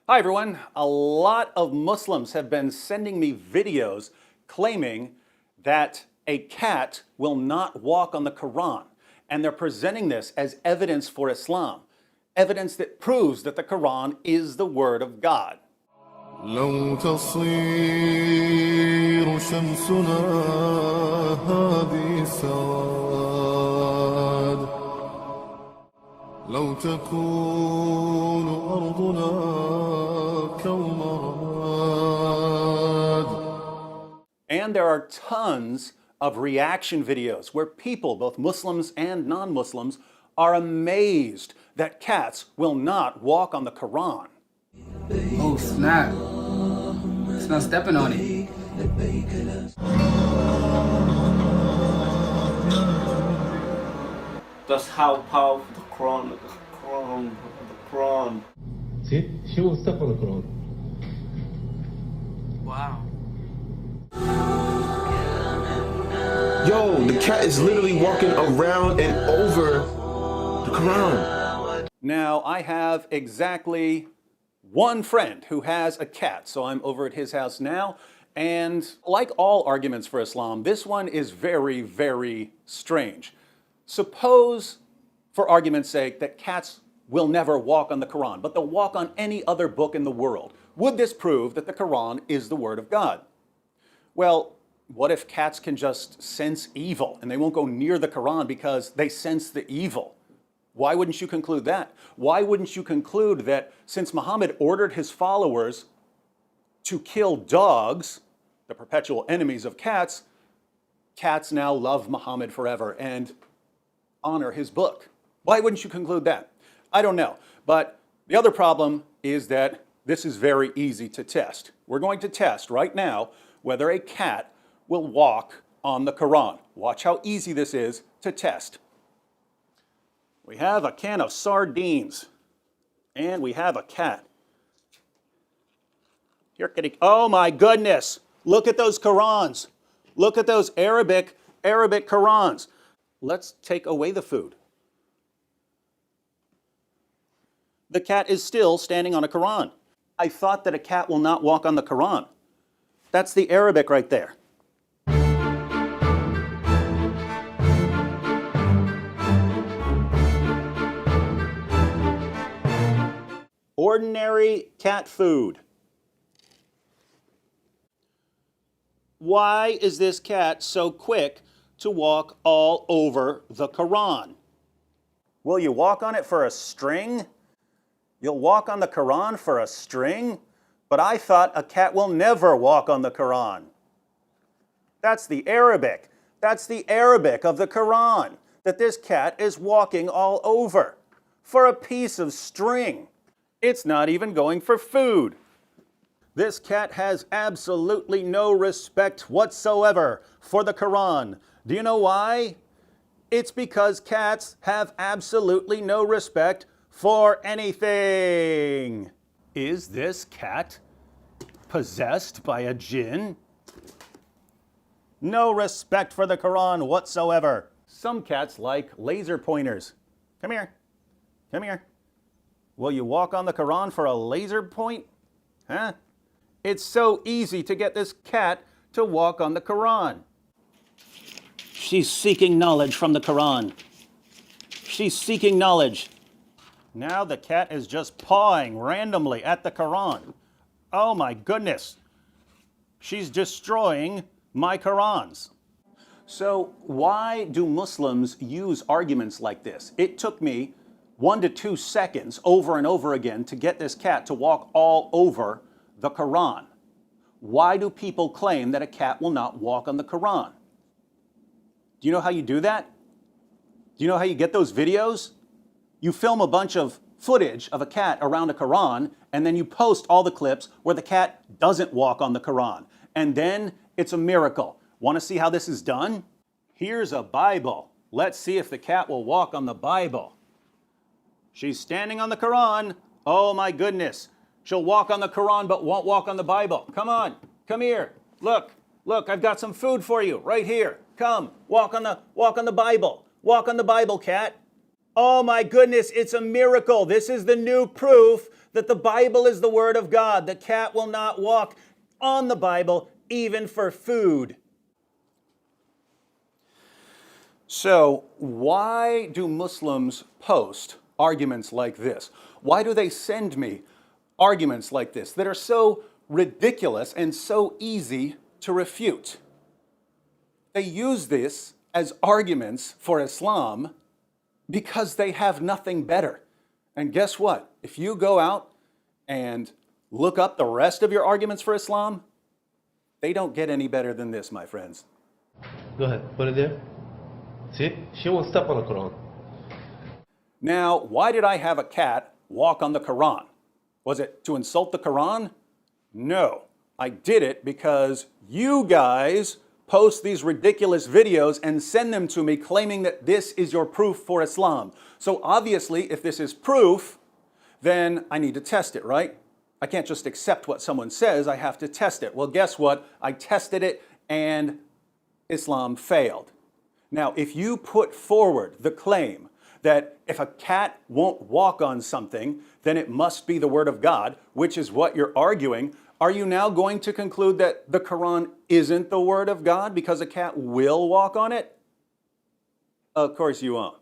Hi everyone. A lot of Muslims have been sending me videos claiming that a cat will not walk on the Quran. And they're presenting this as evidence for Islam. Evidence that proves that the Quran is the word of God. لو تصير شمسنا هذه السواد لو تكون أرضنا كالمراد. And there are tons of reaction videos where people, both Muslims and non-Muslims, are amazed that cats will not walk on the Quran. Oh snap. It's not stepping on it. That's how powerful the Quran. See, she will step on the Quran. Wow. Yo, the cat is literally walking around and over the Quran. Now, I have exactly one friend who has a cat, so I'm over at his house now. And like all arguments for Islam, this one is very, very strange. Suppose, for argument's sake, that cats will never walk on the Quran, but they'll walk on any other book in the world. Would this prove that the Quran is the word of God? Well, what if cats can just sense evil and they won't go near the Quran because they sense the evil? Why wouldn't you conclude that? Why wouldn't you conclude that since Muhammad ordered his followers to kill dogs, the perpetual enemies of cats, cats now love Muhammad forever and honor his book? Why wouldn't you conclude that? I don't know. But the other problem is that this is very easy to test. We're going to test right now whether a cat will walk on the Quran. Watch how easy this is to test. We have a can of sardines, and we have a cat. Here, kitty. Oh my goodness! Look at those Qurans. Look at those Arabic Qurans. Let's take away the food. The cat is still standing on a Quran. I thought that a cat will not walk on the Quran. That's the Arabic right there. Ordinary cat food. Why is this cat so quick to walk all over the Quran? Will you walk on it for a string? You'll walk on the Quran for a string? But I thought a cat will never walk on the Quran. That's the Arabic. That's the Arabic of the Quran that this cat is walking all over for a piece of string. It's not even going for food. This cat has absolutely no respect whatsoever for the Quran. Do you know why? It's because cats have absolutely no respect for anything. Is this cat possessed by a jinn? No respect for the Quran whatsoever. Some cats like laser pointers. Come here. Come here. Will you walk on the Quran for a laser point? Huh? It's so easy to get this cat to walk on the Quran. She's seeking knowledge from the Quran. She's seeking knowledge. Now the cat is just pawing randomly at the Quran. Oh my goodness. She's destroying my Qurans. So why do Muslims use arguments like this? It took me 1 to 2 seconds over and over again to get this cat to walk all over the Quran. Why do people claim that a cat will not walk on the Quran? Do you know how you do that? Do you know how you get those videos? You film a bunch of footage of a cat around a Quran, and then you post all the clips where the cat doesn't walk on the Quran. And then it's a miracle. Want to see how this is done? Here's a Bible. Let's see if the cat will walk on the Bible. She's standing on the Quran. Oh my goodness. She'll walk on the Quran but won't walk on the Bible. Come on, come here. Look, I've got some food for you right here. Come, walk on the Bible. Walk on the Bible, cat. Oh my goodness, it's a miracle. This is the new proof that the Bible is the Word of God. The cat will not walk on the Bible, even for food. So, why do Muslims post arguments like this? Why do they send me arguments like this that are so ridiculous and so easy to refute? They use this as arguments for Islam because they have nothing better. And guess what? If you go out and look up the rest of your arguments for Islam, they don't get any better than this, my friends. Go ahead, put it there. See? She won't step on the Quran. Now, why did I have a cat walk on the Quran? Was it to insult the Quran? No. I did it because you guys post these ridiculous videos and send them to me claiming that this is your proof for Islam. So obviously, if this is proof, then I need to test it, right? I can't just accept what someone says, I have to test it. Well, guess what? I tested it and Islam failed. Now, if you put forward the claim that if a cat won't walk on something, then it must be the Word of God, which is what you're arguing, are you now going to conclude that the Quran isn't the Word of God because a cat will walk on it? Of course you won't.